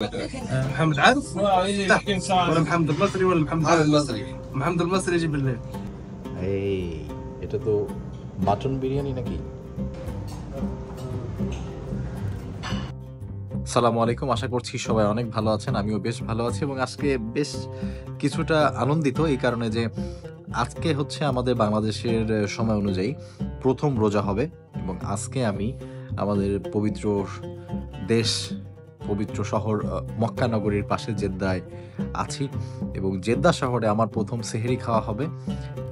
محمد عارف؟ لا ولا محمد المصري ولا محمد هذا المصري. محمد المصري يجي بالليل. এই এটা তো মাটন বিরিয়ানি নাকি? আসসালামু আলাইকুম, আশা করছি সবাই অনেক ভালো আছেন। আমিও বেশ ভালো আছি এবং আজকে বেশ কিছুটা আনন্দিত এই কারণে যে আজকে হচ্ছে আমাদের বাংলাদেশের সময় অনুযায়ী প্রথম রোজা হবে এবং আজকে আমি আমাদের পবিত্র দেশ, পবিত্র শহর মক্কা নগরীর পাশে জেদ্দায় আছি এবং জেদ্দা শহরে আমার প্রথম সেহরি খাওয়া হবে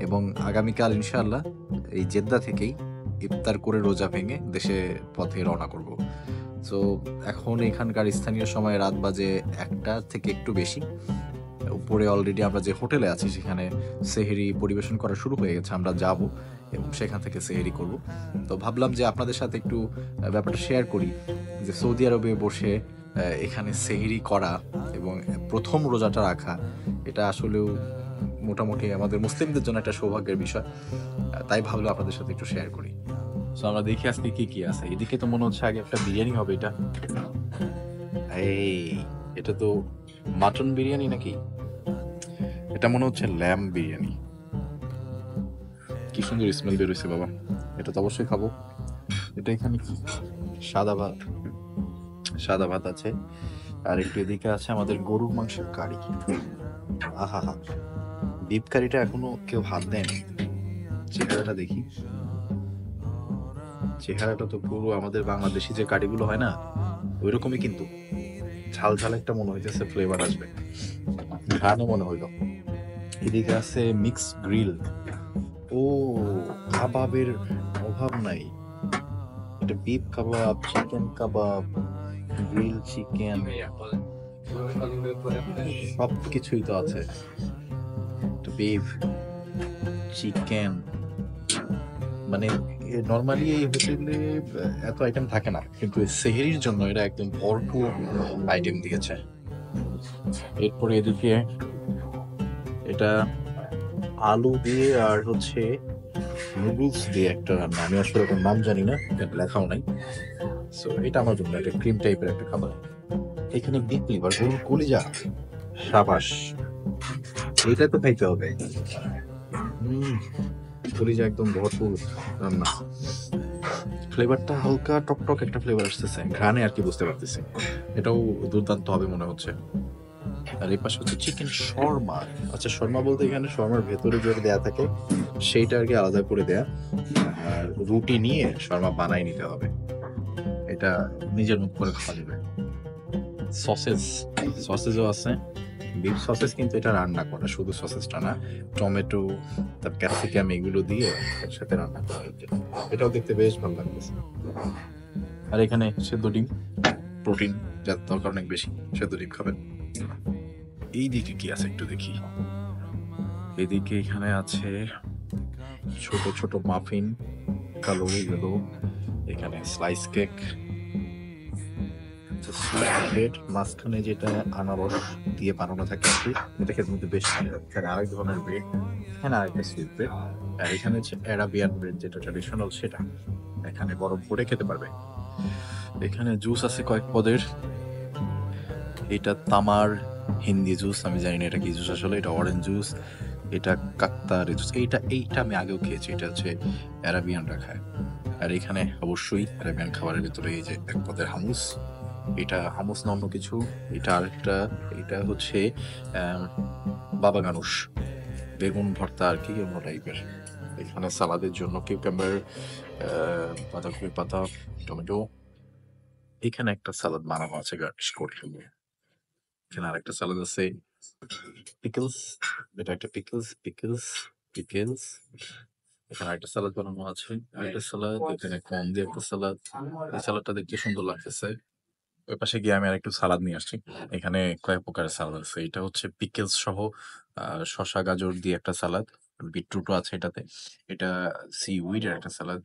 এবং আগামীকাল ইনশাআল্লাহ এই জেদ্দা থেকেই ইফতার করে রোজা ভেঙে দেশে পথে রওনা করব। সো এখন এখানকার স্থানীয় সময় রাত বাজে 1টা থেকে একটু বেশি। উপরে অলরেডি আমরা যে হোটেলে আছি সেখানে সেহরি পরিবেশন করা শুরু হয়ে গেছে, আমরা যাব এবং সেখান থেকে সেহরি করব। তো ভাবলাম যে আপনাদের সাথে একটু ব্যাপারটা শেয়ার করি যে সৌদি আরবে বসে এখানে সেহরি করা এবং প্রথম রোজাটা রাখা, এটা আসলেও মোটামুটি আমাদের মুসলিমদের জন্য একটা সৌভাগ্যের বিষয়। তাই ভাবলাম আপনাদের সাথে একটু শেয়ার করি। তো আমরা দেখি আজকে কি কি আছে। এদিকে তো মনে হচ্ছে আগে একটা বিরিয়ানি হবে। এটা তো মাটন বিরিয়ানি নাকি? এটা মনে হচ্ছে ল্যাম বিরিয়ানি। কি সুন্দর স্মেল বেরোচ্ছে বাবা, এটা তো অবশ্যই খাবো। এটা এখানে কি সাদা ভাত আছে আর একটু এদিকে আছে আমাদের গরুর মাংসের কারি। আহা হা, বিফ কারিটা এখনো কেউ হাত দেয়নি। চেহারাটা দেখি, চেহারাটা তো পুরো আমাদের বাংলাদেশি যে কারিগুলো হয় না ওই রকমই, কিন্তু ঝাল ঝাল একটা মনে হইতেছে, ফ্লেভার আসবে, ঘ্রাণও মনে হইলো। এদিকে আছে মিক্স গ্রিল। ও, কাবাবের অভাব নাই। এটা বিফ কাবাব, চিকেন কাবাব, গ্রিল চিকেন, সব কিছুই তো আছে। বিফ, চিকেন, মানে নর্মালি এই হোটেলে এত আইটেম থাকে না, কিন্তু সেহরির জন্য এটা একদম ভরপুর আইটেম দিয়েছে। এরপরে এদিকে এটা আলু দিয়ে আর হচ্ছে নুডলস দিয়ে একটা রান্না, আমি আসলে ওটার নাম জানি না, এটা লেখাও নাই। সো এটা আমার জন্য একটা ক্রিম টাইপের একটা খাবার। এখানে বিফ লিভার, গরুর কলিজা, সাবাস, এটা তো খাইতে হবে। কলিজা একদম ভরপুর রান্না। ফ্লেভারটা হালকা টকটক একটা ফ্লেভার আসতেছে, ঘ্রাণে আর কি বুঝতে পারতেছি। এটাও দুর্দান্ত হবে মনে হচ্ছে। আর এই পাশে হচ্ছে চিকেন শর্মা। আচ্ছা, শর্মা বলতে এখানে শর্মার ভেতরে যেটা দেয়া থাকে সেইটা আর কি আলাদা করে দেয়া, আর রুটি নিয়ে শর্মা বানাই নিতে হবে, এটা নিজের মুখ করে খাওয়া যাবে। সসেজও আছে, বিফ সসেজ, কিন্তু এটা রান্না করা, শুধু সসেজটা না, টমেটো তার ক্যাপসিকাম এগুলো দিয়ে একসাথে রান্না করা হচ্ছে। এটাও দেখতে বেশ ভালো লাগতেছে। আর এখানে সেদ্ধ ডিম, প্রোটিন যার দরকার অনেক বেশি, সেদ্ধ ডিম খাবেন। এই দিকে কি আছে একটু দেখি। এদিকে এখানে আছে ছোট ছোট মাফিন, কালো এগুলো, এখানে স্লাইস কেক, ব্রেড, মাঝখানে যেটা আনারস দিয়ে বানানো থাকে আর কি, এটা খেতে মধ্যে বেশ ভালো লাগে। এখানে আরেক ধরনের ব্রেড, এখানে আরেকটা সুইট ব্রেড, আর এখানে হচ্ছে অ্যারাবিয়ান ব্রেড যেটা ট্র্যাডিশনাল, সেটা এখানে গরম করে খেতে পারবে। এখানে জুস আছে কয়েক পদের, এটা তামার হিন্দি জুস, আমি জানি না এটা কি জুস আসলে, এটা অরেঞ্জ জুস, এটা কাক্তার জুস, এইটা আমি আগেও খেয়েছি, এটা হচ্ছে অ্যারাবিয়ানরা খায়। আর এখানে অবশ্যই অ্যারাবিয়ান খাবারের ভিতরে এই যে এক পদের হামুস, এটা হামুস না অন্য কিছু, এটা আরেকটা, এটা হচ্ছে বাবা গানুষ, বেগুন ভর্তা আর কি অন্য টাইপের। এখানে সালাদের জন্য কিউকাম্বার, বাঁধাকপি পাতা, টমেটো, এখানে একটা সালাদ বানানো আছে গার্নিশ করে। এখানে আরেকটা সালাদ আছে, পিকলস, এটা একটা পিকলস। এখানে একটা সালাদ বানানো আছে, আরেকটা সালাদ, এখানে কম দিয়ে একটা সালাদ। এই সালাদটা দেখতে সুন্দর লাগতেছে। ওই পাশে গিয়ে আমি আরেকটু সালাদ নিয়ে আসছি। এখানে কয়েক প্রকারের সালাদ আছে, এটা হচ্ছে পিকলস সহ শসা গাজর দিয়ে একটা সালাদ, বিটরুটও আছে এটাতে, এটা সি উইডের একটা সালাদ।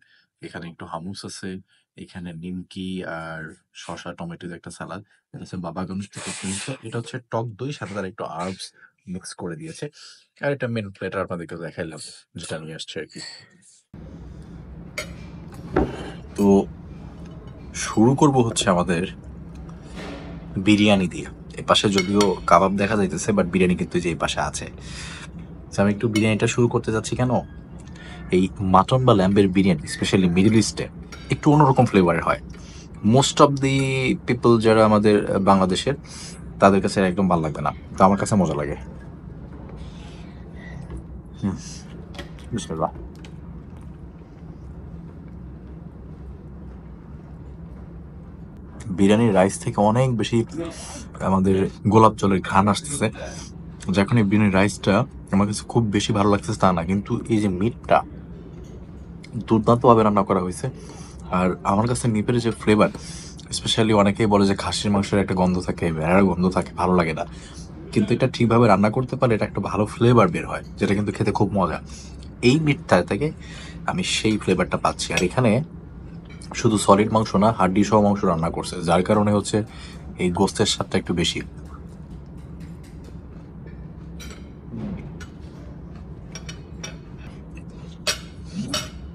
এখানে একটু হামুস আছে, এখানে নিমকি আর শসা টমেটো দিয়ে একটা সালাদ। এটা হচ্ছে বাবা গনুশ থেকে কিনেছে, এটা হচ্ছে টক দই সাথে তার একটু আর্বস মিক্স করে দিয়েছে। আর এটা মেন প্লেটার আপনাদেরকে দেখাইলাম যেটা নিয়ে আসছে আর কি। তো শুরু করব হচ্ছে আমাদের বিরিয়ানি দিয়ে। এই পাশে যদিও কাবাব দেখা যাইতেছে, বাট বিরিয়ানি কিন্তু এই যে এই পাশে আছে। আমি একটু বিরিয়ানিটা শুরু করতে যাচ্ছি কেন, এই মাটন বা ল্যাম্বের বিরিয়ানি স্পেশালি মিডল ইস্টে একটু অন্যরকম ফ্লেভারের হয়। মোস্ট অফ দি পিপল যারা আমাদের বাংলাদেশের, তাদের কাছে একদম ভালো লাগবে না, তো আমার কাছে মজা লাগে। বিসমিল্লাহ। বিরিয়ানির রাইস থেকে অনেক বেশি আমাদের গোলাপ জলের ঘ্রাণ আসতেছে। যখন এই বিরিয়ানির রাইসটা আমার কাছে খুব বেশি ভালো লাগতেছে তা না, কিন্তু এই যে মিটটা দুর্দান্তভাবে রান্না করা হয়েছে। আর আমার কাছে নিপের যে ফ্লেভার, স্পেশালি অনেকেই বলে যে খাসির মাংসের একটা গন্ধ থাকে, ভেড়ার গন্ধ থাকে, ভালো লাগে না, কিন্তু এটা ঠিকভাবে রান্না করতে পারলে এটা একটা ভালো ফ্লেভার বের হয়, যেটা কিন্তু খেতে খুব মজা। এই মিটটা থেকে আমি সেই ফ্লেভারটা পাচ্ছি। আর এখানে শুধু সলিড মাংস না, হাড্ডি সহ মাংস রান্না করছে, যার কারণে হচ্ছে এই গোস্তের স্বাদটা একটু বেশি।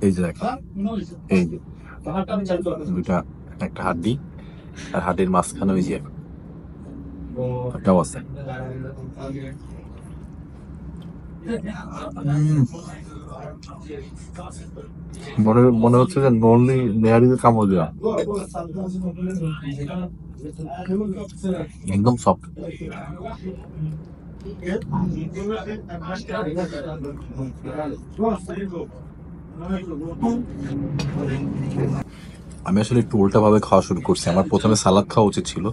এই যে দেখো, এই যে দুইটা, একটা হাড্ডি আর হাড্ডির মাঝখানে ওই যে একটা অবস্থা। মনে মনে হচ্ছে যে নলি নেহারিতে কামড় দেওয়া, একদম সফট। আমি আসলে একটু উল্টা ভাবে খাওয়া শুরু করছি। আমার প্রথমে সালাদ খাওয়া উচিত ছিল,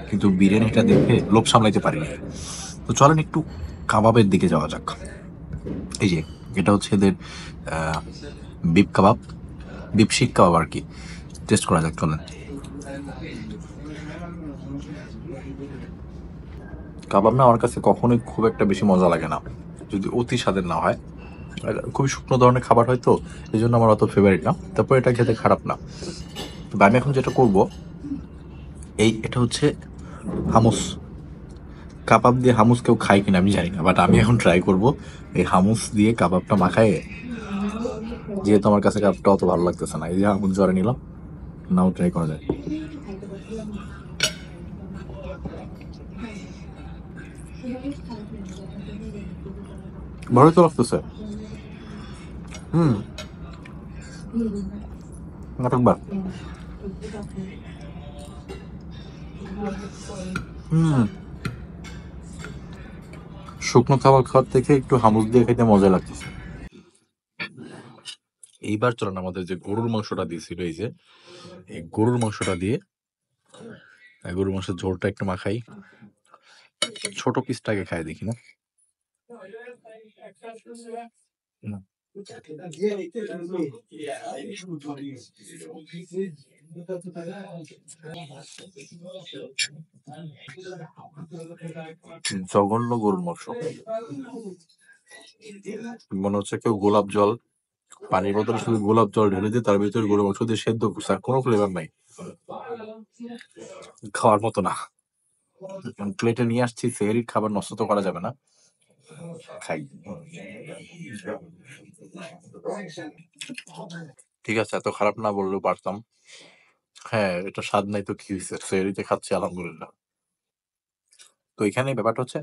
কিন্তু বিরিয়ানিটা দেখে লোভ সামলাইতে পারিনি। তো চলেন একটু কাবাবের দিকে যাওয়া যাক। এই যে এটা হচ্ছে এদের বিপ কাবাব, বিপ শিক কাবাব আর কি। টেস্ট করা যাক, চলেন। কাবাব না আমার কাছে কখনোই খুব একটা বেশি মজা লাগে না, যদি অতি স্বাদের না হয়। আর খুবই শুকনো ধরনের খাবার হয়তো, এই জন্য আমার অত ফেভারিট না। তারপর এটা খেতে খারাপ না। তবে আমি এখন যেটা করব, এটা হচ্ছে হামুস। কাবাব দিয়ে হামুস কেউ খায় কিনা আমি জানি না, বাট আমি এখন ট্রাই করব এই হামুস দিয়ে কাবাবটা মাখায়। যেহেতু আমার কাছে কাবাবটা অত ভালো লাগতেছে না, এই যে হামুস জ্বরে নিলাম, নাও ট্রাই করা যায়। ভালোই তো লাগতেছে। হুম, নাটকবার। হুম, শুকনো খাবার খাওয়ার থেকে একটু হামুস দিয়ে খেতে মজা লাগতেছে। এইবার চলেন আমাদের যে গরুর মাংসটা দিয়েছিল, এই যে এই গরুর মাংসটা দিয়ে গরুর মাংসের ঝোলটা একটু মাখাই। ছোট পিসটাকে খাই দেখি না। হুম। জঘন্য গরুর মাংস, মনে হচ্ছে কেউ গোলাপ জল, পানির বোতলে শুধু গোলাপ জল ঢেলে দিয়ে তার ভিতরে গরুর মাংস দিয়ে সেদ্ধ করছে, আর কোনো ফ্লেভার নাই, খাওয়ার মতো না। প্লেটে নিয়ে আসছি, সেহরির খাবার নষ্ট তো করা যাবে না, খাই। ঠিক আছে, এত খারাপ না বললেও পারতাম। হ্যাঁ, এটা স্বাদ নাই তো কি হয়েছে, সেহরিতে খাচ্ছি আলহামদুলিল্লাহ। তো এখানে ব্যাপারটা হচ্ছে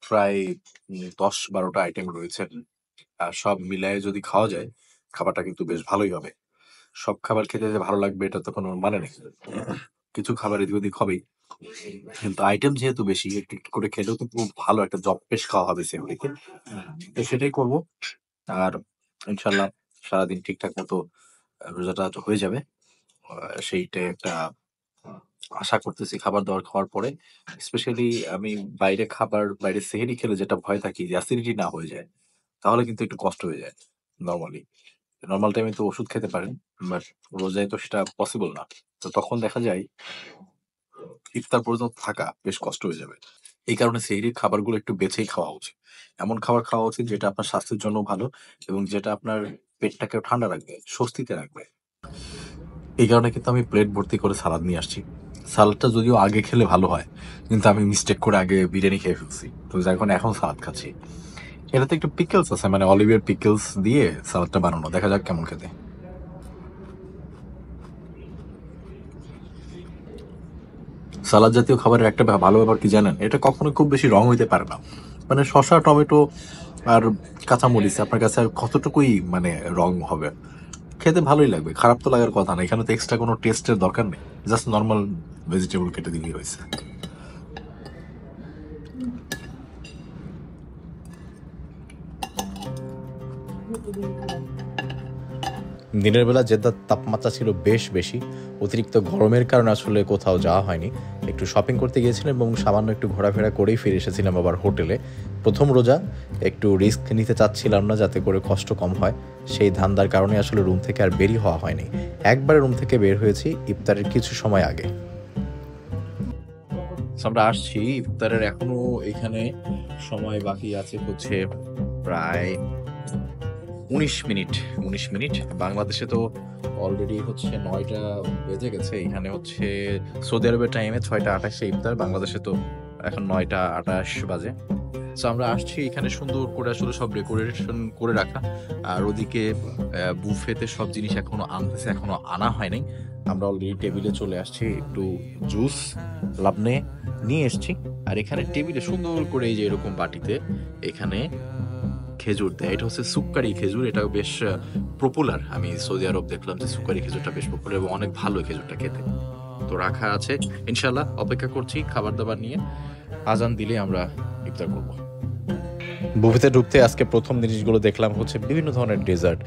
প্রায় 10-12টা আইটেম রয়েছে, আর সব মিলায়ে যদি খাওয়া যায় খাবারটা কিন্তু বেশ ভালোই হবে। সব খাবার খেতে যে ভালো লাগবে এটা তো কোনো মানে নেই, কিছু খাবার এদিক ওদিক হবেই, কিন্তু আইটেম যেহেতু বেশি, একটু একটু করে খেলেও তো খুব ভালো একটা জম্পেশ খাওয়া হবে সেগুলিকে। তো সেটাই করব। আর ইনশাল্লাহ সারাদিন ঠিকঠাক মতো রোজাটা হয়ে যাবে। সেইটাই একটা আশা করতেছি খাবার দাবার খাওয়ার পরে। স্পেশালি আমি বাইরে সেহরি খেলে যেটা ভয় থাকি যে অ্যাসিডিটি না হয়ে যায়, তাহলে কিন্তু একটু কষ্ট হয়ে যায়। নরমালি নর্মাল টাইমে তো ওষুধ খেতে পারেন, বাট রোজায় তো সেটা পসিবল না। তো তখন দেখা যায় ইফতার পর্যন্ত থাকা বেশ কষ্ট হয়ে যাবে। এই কারণে সেহরির খাবারগুলো একটু বেছেই খাওয়া উচিত। এমন খাবার খাওয়া উচিত যেটা আপনার স্বাস্থ্যের জন্য ভালো, এবং যেটা আপনার পেটটাকেও ঠান্ডা রাখবে, স্বস্তিতে রাখবে। এই কারণে কিন্তু আমি প্লেট ভর্তি করে সালাদ নিয়ে আসছি। সালাদটা যদিও আগে খেলে ভালো হয়, কিন্তু আমি মিস্টেক করে আগে বিরিয়ানি খেয়ে ফেলছি, তো যার কারণে এখন সালাদ খাচ্ছি। এটাতে একটু পিকলস আছে, মানে অলিভের পিকলস দিয়ে সালাদটা বানানো, দেখা যাক কেমন খেতে। সালাদ জাতীয় খাবারের একটা ভালো ব্যাপার কি জানেন, এটা কখনো খুব বেশি রং হইতে পারে না। মানে শসা, টমেটো আর কাঁচামরিচ আপনার কাছে আর কতটুকুই মানে রং হবে, খেতে ভালোই লাগবে, খারাপ তো লাগার কথা না। এখানে তো এক্সট্রা কোনো টেস্টের দরকার নেই, জাস্ট নর্মাল ভেজিটেবল কেটে দিলেই হয়েছে। দিনের বেলা জেদ্দার তাপমাত্রা ছিল বেশ বেশি, অতিরিক্ত গরমের কারণে আসলে কোথাও যাওয়া হয়নি। একটু শপিং করতে গিয়েছিলাম এবং সামান্য একটু ঘোরাফেরা করেই ফিরে এসেছিলাম আবার হোটেলে। প্রথম রোজা, একটু রিস্ক নিতে চাচ্ছিলাম না যাতে করে কষ্ট কম হয়, সেই ধান্দার কারণে আসলে রুম থেকে আর বেরিয়ে হওয়া হয়নি। একবারে রুম থেকে বের হয়েছি ইফতারের কিছু সময় আগে। আমরা আসছি ইফতারের, এখনো এখানে সময় বাকি আছে হচ্ছে প্রায় 19 মিনিট। বাংলাদেশে তো অলরেডি হচ্ছে 9টা বেজে গেছে, এখানে হচ্ছে সৌদি আরবের টাইমে 6টা 28 ইফতার, বাংলাদেশে তো এখন 9টা 28 বাজে। সো আমরা আসছি এখানে সুন্দর করে আসলে সব ডেকোরেশন করে রাখা, আর ওদিকে বুফেতে সব জিনিস এখনো আনতেছে, এখনো আনা হয় নাই। আমরা অলরেডি টেবিলে চলে আসছি, একটু জুস লাবনে নিয়ে এসছি, আর এখানে টেবিলে সুন্দর করে এই যে এরকম বাটিতে এখানে খেজুর দেয়। এটা হচ্ছে সুক্কারি খেজুর, এটা বেশ পপুলার। আমি সৌদি আরব দেখলাম যে সুক্কারি খেজুরটা বেশ পপুলার এবং অনেক ভালো খেজুরটা খেতে। তো রাখা আছে, ইনশাল্লাহ অপেক্ষা করছি খাবার দাবার নিয়ে, আজান দিলে আমরা ইফতার করব। বুফেতে ঢুকতে আজকে প্রথম জিনিসগুলো দেখলাম হচ্ছে বিভিন্ন ধরনের ডেজার্ট।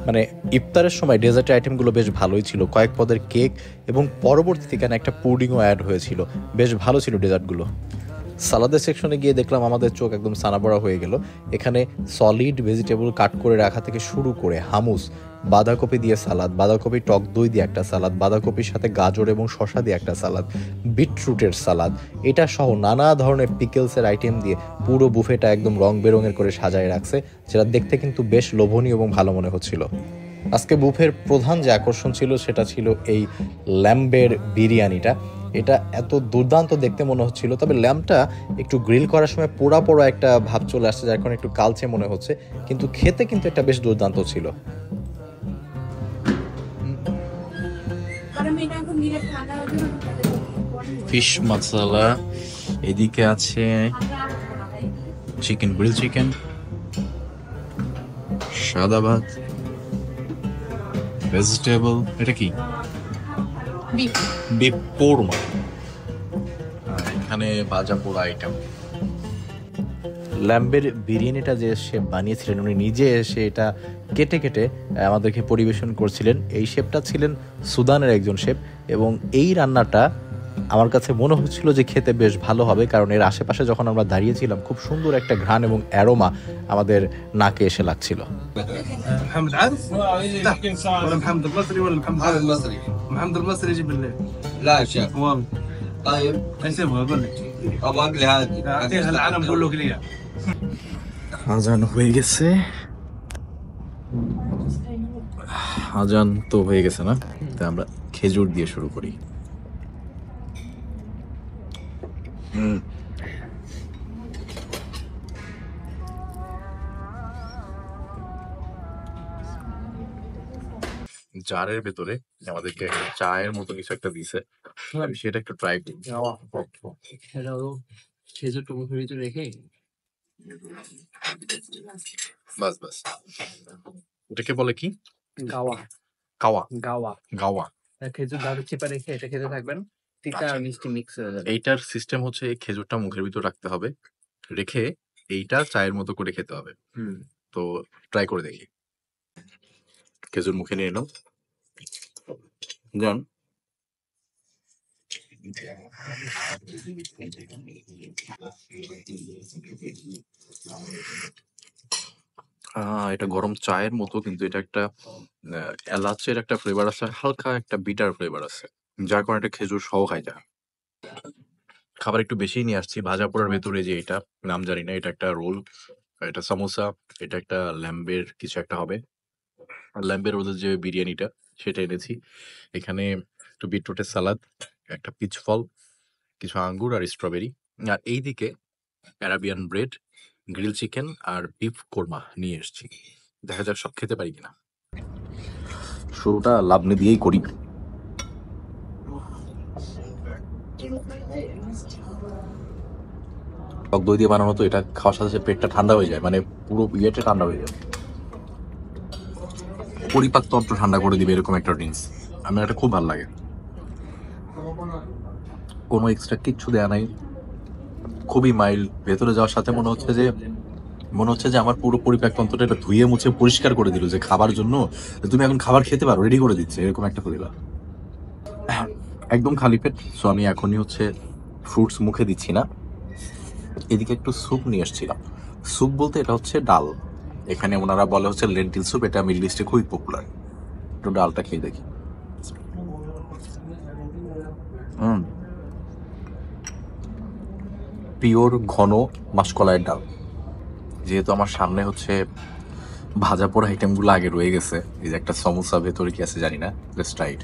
মানে ইফতারের সময় ডেজার্টের আইটেমগুলো বেশ ভালোই ছিল, কয়েক পদের কেক এবং পরবর্তীতে এখানে একটা পুডিংও অ্যাড হয়েছিল, বেশ ভালো ছিল ডেজার্টগুলো। সালাদের সেকশনে গিয়ে দেখলাম আমাদের চোখ একদম সানাবড়া হয়ে গেল। এখানে সলিড ভেজিটেবল কাট করে রাখা থেকে শুরু করে হামুস, বাঁধাকপি দিয়ে সালাদ, বাঁধাকপি টক দই দিয়ে একটা সালাদ, বাঁধাকপির সাথে গাজর এবং শসা দিয়ে একটা সালাদ, বিটরুটের সালাদ, এটা সহ নানা ধরনের পিকেলসের আইটেম দিয়ে পুরো বুফেটা একদম রং বেরঙের করে সাজায় রাখছে, যেটা দেখতে কিন্তু বেশ লোভনীয় এবং ভালো মনে হচ্ছিল। আজকে বুফের প্রধান যে আকর্ষণ ছিল সেটা ছিল এই ল্যাম্বের বিরিয়ানিটা। এটা এত দুর্দান্ত দেখতে মনে হচ্ছিল, তবে ল্যাম্পটা একটু গ্রিল করার সময় পোড়া পোড়া একটা ভাব চলে আসছে, যার কারণে একটু কালচে মনে হচ্ছে, কিন্তু খেতে কিন্তু এটা বেশ দুর্দান্ত ছিল। ফিশ মশলা, এদিকে আছে চিকেন, গ্রিল চিকেন, সাদা ভাত, ভেজিটেবল, এটা কি বিফ কোরমা, এখানে ভাজা পোড়া আইটেম। ল্যাম্বের বিরিয়ানিটা যে শেফ বানিয়েছিলেন উনি নিজে এসে এটা কেটে কেটে আমাদেরকে পরিবেশন করছিলেন। এই শেফটা ছিলেন সুদানের একজন শেফ, এবং এই রান্নাটা আমার কাছে মনে হচ্ছিল যে খেতে বেশ ভালো হবে, কারণ এর আশেপাশে যখন আমরা দাঁড়িয়েছিলাম খুব সুন্দর একটা ঘ্রাণ এবং অ্যারোমা আমাদের নাকে এসে লাগছিল। محمد عارف؟ ولا محمد المصري ولا محمد هذا المصري. محمد المصري يجي بالليل. لا يا شيخ. والله طيب اسيبها اقول لك. ابغى اقلي هذه. اعطيها العلم قول له قليها. আজান হয়ে গেছে, আজান তো হয়ে গেছে না, তাই আমরা খেজুর দিয়ে শুরু করি। জারের ভেতরে আমাদেরকে চায়ের মতো কিছু একটা দিছে, আমি সেটা একটু ট্রাই করি। খেজুরটা মুখের ভিতরে রেখে বাস বাস, ওটাকে বলে কি? গাওয়া কাওয়া, গাওয়া গাওয়া। খেজুর দাঁড়ে চেপে রেখে এটা খেতে থাকবেন, তিতা আর মিষ্টি মিক্স হয়ে যাবে। এইটার সিস্টেম হচ্ছে এই খেজুরটা মুখের ভিতর রাখতে হবে, রেখে এইটা চায়ের মতো করে খেতে হবে। তো ট্রাই করে দেখি। খেজুর মুখে নিয়ে নাও, জান এটা গরম চায়ের মতো, কিন্তু এটা একটা এলাচের একটা ফ্লেভার আছে, হালকা একটা বিটার ফ্লেভার আছে, যার কারণে একটা খেজুর সহ খাই যায়। খাবার একটু বেশি নিয়ে আসছি। ভাজা পোড়ার ভেতরে যে এটা নাম জানি না, এটা একটা রোল, এটা সামোসা, এটা একটা ল্যাম্বের কিছু একটা হবে, ল্যাম্বের ওদের যে বিরিয়ানিটা সেটা এনেছি। এখানে একটু বিটরুটের সালাদ, একটা পিচ ফল, কিছু আঙ্গুর আর স্ট্রবেরি, আর এইদিকে অ্যারাবিয়ান ব্রেড, গ্রিল চিকেন আর বিফ কোরমা নিয়ে এসেছি। দেখা যাক সব খেতে পারি কিনা। শুরুটা লাবনে দিয়েই করি। টক দই দিয়ে বানানো, তো এটা খাওয়ার সাথে সাথে পেটটা ঠান্ডা হয়ে যায়, মানে পুরো ইয়েটা ঠান্ডা হয়ে যায়, পরিপাক তন্ত্র ঠান্ডা করে দিবে এরকম একটা ড্রিঙ্কস। আমার এটা খুব ভালো লাগে, কোনো এক্সট্রা কিচ্ছু দেয়া নাই, খুবই মাইল্ড। ভেতরে যাওয়ার সাথে মনে হচ্ছে যে আমার পুরো পরিপাক তন্ত্রটা এটা ধুয়ে মুছে পরিষ্কার করে দিল, যে খাবার জন্য তুমি এখন খাবার খেতে পারো, রেডি করে দিচ্ছে এরকম একটা ফিল। একদম খালি পেট, সো আমি এখনই হচ্ছে ফ্রুটস মুখে দিচ্ছি না। এদিকে একটু স্যুপ নিয়ে এসেছিলাম। স্যুপ বলতে এটা হচ্ছে ডাল, এখানে ওনারা বলে হচ্ছে লেন্টিল স্যুপ, এটা মিডল ইস্টে খুবই পপুলার। একটু ডালটা খেয়ে দেখি। পিওর ঘন মাসকলাইয়ের ডাল। যেহেতু আমার সামনে হচ্ছে ভাজা পোড়া আইটেমগুলো আগে রয়ে গেছে, এই যে একটা সমোসা ভেতরে কি আছে জানি না, জাস্ট রাইট।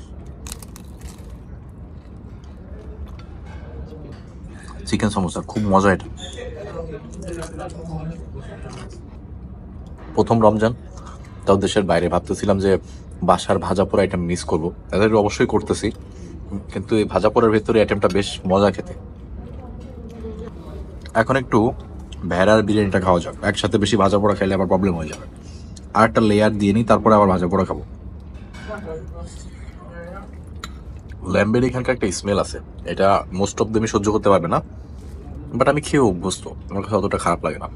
চিকেন সমোসা খুব মজা এটা। প্রথম রমজান, তাও দেশের বাইরে, ভাবতেছিলাম যে বাসার ভাজা পোড়া আইটেম মিস করবো, তাদের অবশ্যই করতেছি, কিন্তু এই ভাজা পোড়ার ভেতরে আইটেমটা বেশ মজা খেতে। এখন একটু ভেড়ার বিরিয়ানিটা খাওয়া যাক, একসাথে বেশি ভাজা পোড়া খেলে আবার প্রবলেম হয়ে যাবে। আর একটা লেয়ার দিয়ে নিই, তারপরে আবার ভাজা পোড়া খাবো। ল্যাম্বের এখানকার একটা স্মেল আছে, এটা মোস্ট অফ দেমই সহ্য করতে পারবে না, বাট আমি খেয়ে অভ্যস্ত, আমার কাছে অতটা খারাপ লাগে না।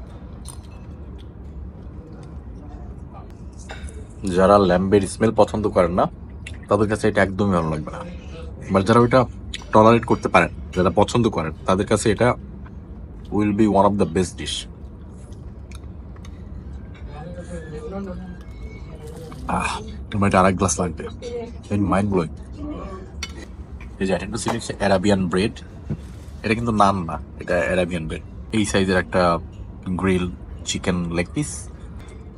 যারা ল্যাম্বের স্মেল পছন্দ করেন না তাদের কাছে এটা একদমই ভালো লাগবে না, বাট যারা ওইটা টলারেট করতে পারেন, যারা পছন্দ করেন, তাদের কাছে এটা will be one of the best dish. তোমার এটা আরেক গ্লাস লাগবে, মাইন্ড ব্লোয়িং। এই যে অ্যাটেন্ডো সিটি অ্যারাবিয়ান ব্রেড, এটা কিন্তু নান না, এটা অ্যারাবিয়ান ব্রেড। এই সাইজের একটা গ্রিল চিকেন লেগ পিস,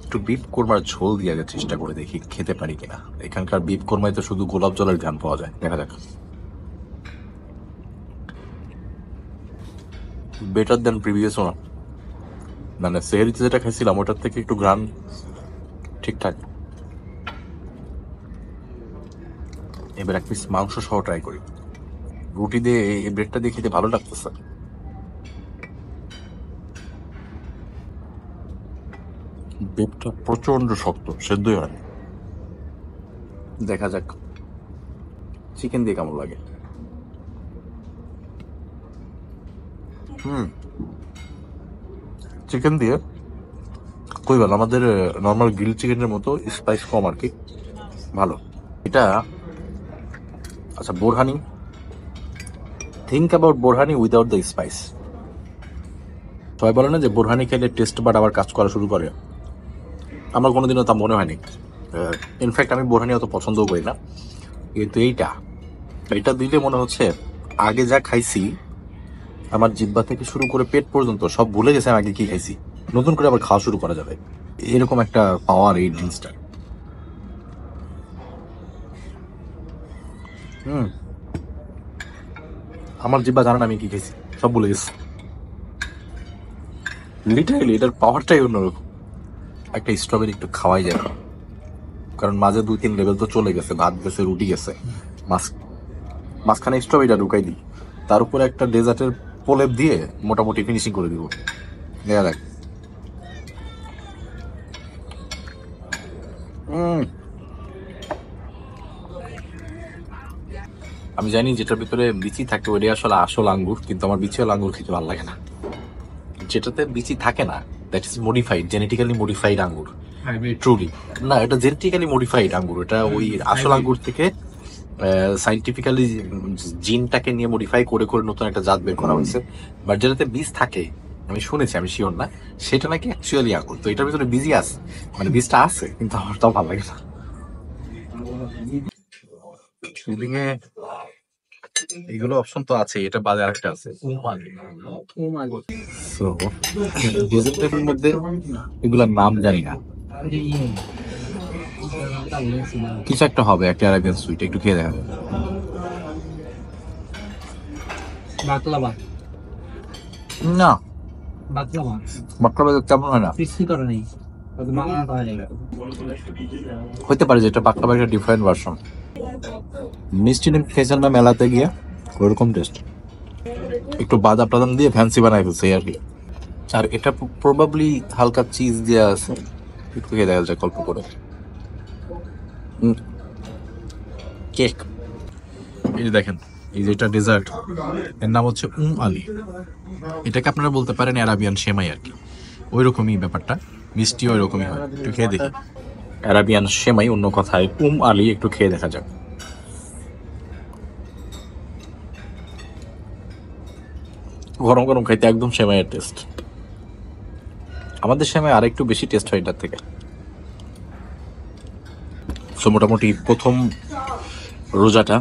একটু বিফ কোরমার ঝোল দিয়ে আগে চেষ্টা করে দেখি খেতে পারি কিনা। এখানকার বিফ কোরমায় তো শুধু গোলাপ জলের ঘ্রাণ পাওয়া যায়, দেখা যাক। বেটার দেন প্রিভিয়াস ওয়ান, মানে সেহরিতে যেটা খাইছিলাম ওটার থেকে একটু ঘ্রাণ ঠিকঠাক। এবার এক পিস মাংস সহ ট্রাই করি, রুটি দিয়ে এই ব্রেডটা দিয়ে খেতে ভালো লাগতেছে। বেডটা প্রচন্ড শক্ত, সেদ্ধই হয়। দেখা যাক চিকেন দিয়ে কেমন লাগে। চিকেন দিয়ে কই ভালো, আমাদের নর্মাল গ্রিল চিকেনের মতো, স্পাইস কম আর কি, ভালো এটা। আচ্ছা, borhani, think about borhani without the spice. সবাই বলে না যে বোরহানি খেলে টেস্ট বাট আবার কাজ করা শুরু করে, আমার কোনোদিনও তা মনে হয়নি। ইনফ্যাক্ট আমি বোরহানি অত পছন্দও করি না, কিন্তু এইটা দিলে মনে হচ্ছে আগে যা খাইছি, আমার জিহ্বা থেকে শুরু করে পেট পর্যন্ত সব ভুলে গেছে আমি আগে কি খাইছি, নতুন করে আবার খাওয়া শুরু করা যাবে, এরকম একটা পাওয়ার এই ড্রিঙ্কসটা। আমার জিহ্বা জানে না আমি কি খাইছি, সব ভুলে গেছি। লিটারালি এটার পাওয়ারটাই অন্যরকম। একটা স্ট্রবেরি একটু খাওয়াই যায়, কারণ মাঝে 2-3 লেভেল তো চলে গেছে, ভাত গেছে, রুটি গেছে, মাঝখানে স্ট্রবেরিটা ঢুকাই দিই, তার উপরে একটা ডেজার্টের প্রলেপ দিয়ে মোটামুটি ফিনিশিং করে দিব। দেখা যাক। আমি জানি যেটার ভিতরে বিচি থাকে ওইটাই আসলে আসল আঙ্গুর, কিন্তু আমার বিচিওয়ালা আঙ্গুর খেতে ভালো লাগে না। যেটাতে বিচি থাকে না, that is modified, genetically modified আঙ্গুর। ট্রুলি না, এটা জেনেটিক্যালি মডিফাইড আঙ্গুর, এটা ওই আসল আঙ্গুর থেকে সাইন্টিফিক্যালি জিনটাকে নিয়ে মডিফাই করে করে নতুন একটা জাত বের করা হয়েছে। বাট যেটাতে বীজ থাকে, আমি শুনেছি, আমি শিওর না, সেটা নাকি অ্যাকচুয়ালি আঙ্গুর। তো এটার ভিতরে বীজই আছে, মানে বীজটা আছে, কিন্তু আমার তাও ভালো লাগে না। এইগুলো অপশন তো আছে, এটা বাদে আরেকটা আছে। মধ্যে এগুলোর নাম জানি না, কিছু একটা হবে, একটা আরাবিয়ান সুইট, একটু খেয়ে দেখা। না, বাকলাভা কেমন হয় না, হইতে পারে যে এটা বাকলাভার একটা ডিফারেন্ট ভার্সন। মিষ্টি ডিম খেয়েছেন না মেলাতে গিয়ে, ওরকম টেস্ট। একটু বাদাম টাদাম দিয়ে ফ্যান্সি বানাই ফেলছে এই আর কি। আর এটা প্রবাবলি হালকা চিজ দেওয়া আছে, একটু খেয়ে দেখা যায় গল্প করে। কেক, এই যে দেখেন, এই যে এটা ডেজার্ট, এর নাম হচ্ছে আলি। এটাকে আপনারা বলতে পারেন অ্যারাবিয়ান সেমাই আর কি, ওই রকমই ব্যাপারটা, মিষ্টি ওই রকমই হয়। একটু খেয়ে দেখি। অ্যারাবিয়ান সেমাই, অন্য কথায় আলি, একটু খেয়ে দেখা যাক। গরম গরম খাইতে একদম সেমাইয়ের টেস্ট। আমাদের সেমাই আর একটু বেশি টেস্ট হয় এটার থেকে। সো মোটামুটি প্রথম রোজাটা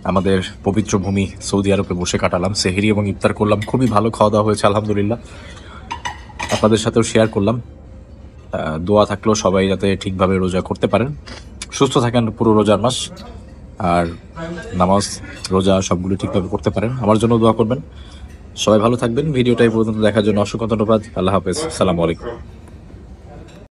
আমাদের পবিত্র ভূমি সৌদি আরবে বসে কাটালাম, সেহরি এবং ইফতার করলাম, খুবই ভালো খাওয়া দাওয়া হয়েছে আলহামদুলিল্লাহ। আপনাদের সাথেও শেয়ার করলাম। দোয়া থাকলেও সবাই যাতে ঠিকভাবে রোজা করতে পারেন, সুস্থ থাকেন পুরো রোজার মাস, আর নামাজ রোজা সবগুলো ঠিকভাবে করতে পারেন। আমার জন্য দোয়া করবেন। সবাই ভালো থাকবেন। ভিডিওটা এই পর্যন্ত দেখার জন্য অসংখ্য ধন্যবাদ। আল্লাহ হাফেজ, আসসালামু আলাইকুম।